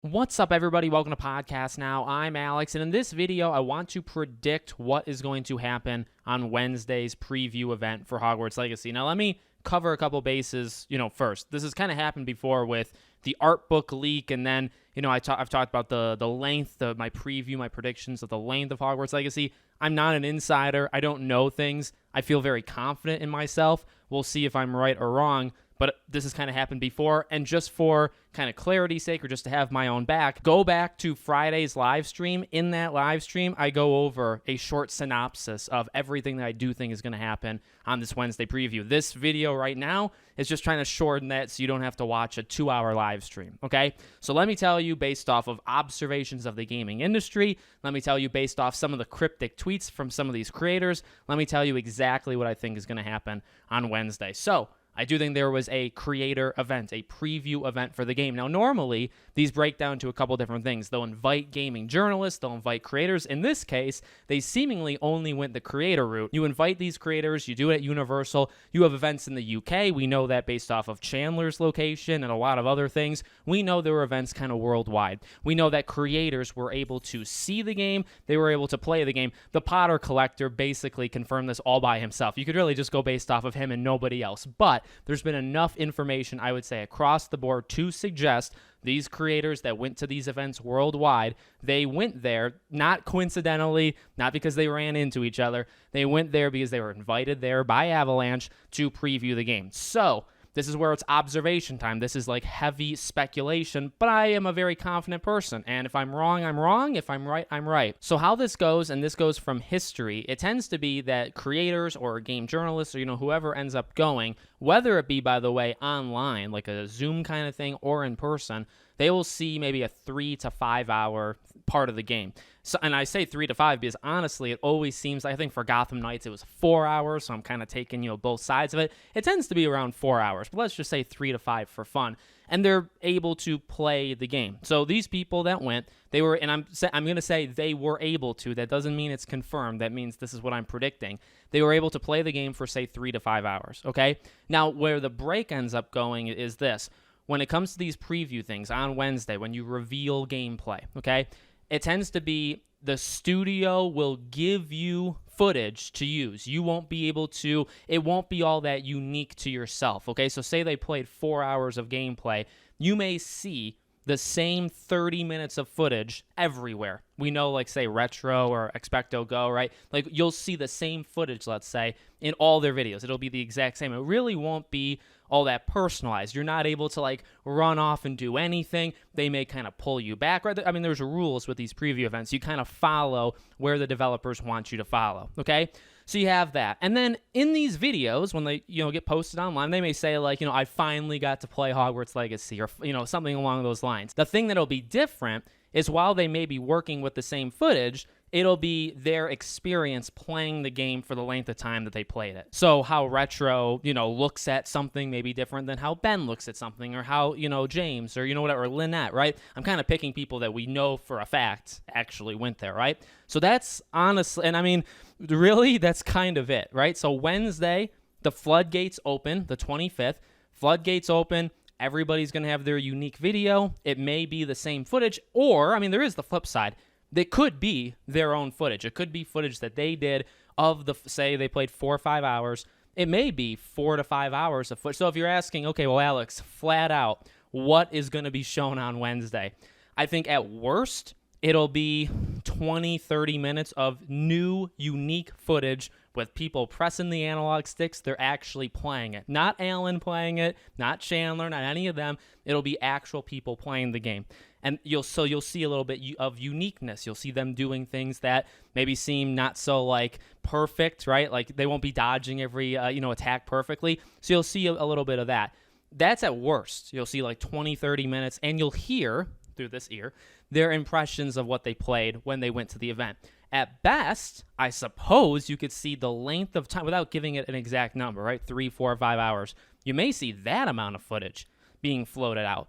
What's up, everybody? Welcome to Podcast Now. I'm Alex, and in this video, I want to predict what is going to happen on Wednesday's preview event for Hogwarts Legacy. Now, let me cover a couple bases, first. This has kind of happened before with the art book leak, and then, I've talked about the length of my preview, my predictions of the length of Hogwarts Legacy. I'm not an insider. I don't know things. I feel very confident in myself. We'll see if I'm right or wrong. But this has kind of happened before, and just for kind of clarity's sake, or just to have my own back, go back to Friday's live stream. In that live stream, I go over a short synopsis of everything that I do think is going to happen on this Wednesday preview. This video right now is just trying to shorten that so you don't have to watch a 2-hour live stream, okay? So let me tell you, based off of observations of the gaming industry, let me tell you based off some of the cryptic tweets from some of these creators, let me tell you exactly what I think is going to happen on Wednesday. So I do think there was a creator event, a preview event for the game. Now, normally, these break down to a couple different things. They'll invite gaming journalists, they'll invite creators. In this case, they seemingly only went the creator route. You invite these creators, you do it at Universal, you have events in the UK. We know that based off of Chandler's location and a lot of other things. We know there were events kind of worldwide. We know that creators were able to see the game, they were able to play the game. The Potter Collector basically confirmed this all by himself. You could really just go based off of him and nobody else. But there's been enough information, I would say, across the board to suggest these creators that went to these events worldwide, they went there not coincidentally, not because they ran into each other. They went there because they were invited there by Avalanche to preview the game. So this is where it's observation time. This is like heavy speculation, but I am a very confident person. And if I'm wrong, I'm wrong. If I'm right, I'm right. So how this goes, and this goes from history, it tends to be that creators or game journalists or, whoever ends up going, whether it be, by the way, online, like a Zoom kind of thing, or in person, they will see maybe a 3 to 5 hour part of the game. So, and I say 3 to 5 because honestly, it always seems, I think for Gotham Knights, it was 4 hours. So I'm kind of taking, both sides of it. It tends to be around 4 hours, but let's just say 3 to 5 for fun. And they're able to play the game. So these people that went, they were, and I'm going to say they were able to. That doesn't mean it's confirmed. That means this is what I'm predicting. They were able to play the game for, say, 3 to 5 hours, okay? Now, where the break ends up going is this. When it comes to these preview things on Wednesday, when you reveal gameplay, okay, it tends to be the studio will give you footage to use. You won't be able to, it won't be all that unique to yourself, okay? So say they played 4 hours of gameplay, you may see the same 30 minutes of footage everywhere. We know, like, say, Retro or Expecto Go, right? Like, you'll see the same footage, let's say, in all their videos. It'll be the exact same. It really won't be all that personalized. You're not able to, like, run off and do anything. They may kind of pull you back. Right? I mean, there's rules with these preview events. You kind of follow where the developers want you to follow, okay? So you have that. And then in these videos, when they, get posted online, they may say, like, I finally got to play Hogwarts Legacy or, something along those lines. The thing that'll be different is while they may be working with the same footage, it'll be their experience playing the game for the length of time that they played it. So how Retro, looks at something may be different than how Ben looks at something, or how, James, or, whatever, or Lynette, right? I'm kind of picking people that we know for a fact actually went there, right? So that's honestly, and I mean, really, that's kind of it, right? So Wednesday, the floodgates open, the 25th, floodgates open. Everybody's going to have their unique video. It may be the same footage, or, I mean, there is the flip side. They could be their own footage. It could be footage that they did of the, say they played 4 or 5 hours. It may be 4 to 5 hours of footage. So if you're asking, okay, well, Alex, flat out, what is going to be shown on Wednesday? I think at worst, it'll be 20, 30 minutes of new, unique footage with people pressing the analog sticks. They're actually playing it. Not Alan playing it, not Chandler, not any of them. It'll be actual people playing the game. And you'll see a little bit of uniqueness. You'll see them doing things that maybe seem not so, like, perfect, right? Like, they won't be dodging every, attack perfectly. So you'll see a little bit of that. That's at worst. You'll see, like, 20, 30 minutes, and you'll hear, through this ear, their impressions of what they played when they went to the event. At best, I suppose you could see the length of time, without giving it an exact number, right? 3, 4, 5 hours. You may see that amount of footage being floated out.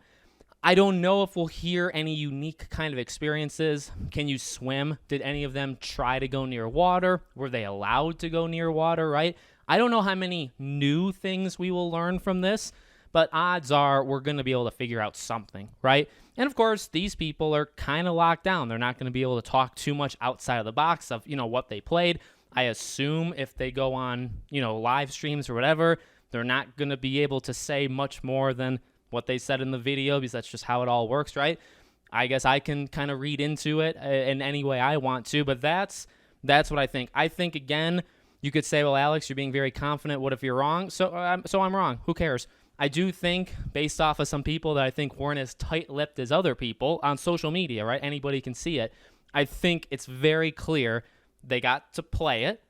I don't know if we'll hear any unique kind of experiences. Can you swim? Did any of them try to go near water? Were they allowed to go near water, right? I don't know how many new things we will learn from this, but odds are we're going to be able to figure out something, right? And of course, these people are kind of locked down. They're not going to be able to talk too much outside of the box of, what they played. I assume if they go on, live streams or whatever, they're not going to be able to say much more than what they said in the video, because that's just how it all works, right? I guess I can kind of read into it in any way I want to, but that's what I think. I think, again, you could say, well, Alex, you're being very confident. What if you're wrong? So I'm wrong. Who cares? I do think, based off of some people that I think weren't as tight-lipped as other people on social media, right? Anybody can see it. I think it's very clear they got to play it,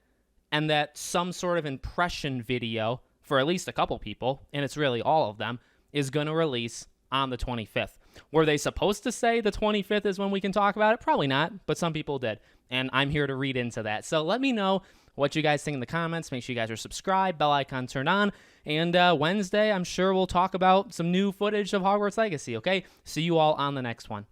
and that some sort of impression video for at least a couple people, and it's really all of them, is going to release on the 25th. Were they supposed to say the 25th is when we can talk about it? Probably not, but some people did, and I'm here to read into that. So let me know what you guys think in the comments. Make sure you guys are subscribed, bell icon turned on, and Wednesday, I'm sure we'll talk about some new footage of Hogwarts Legacy, okay? See you all on the next one.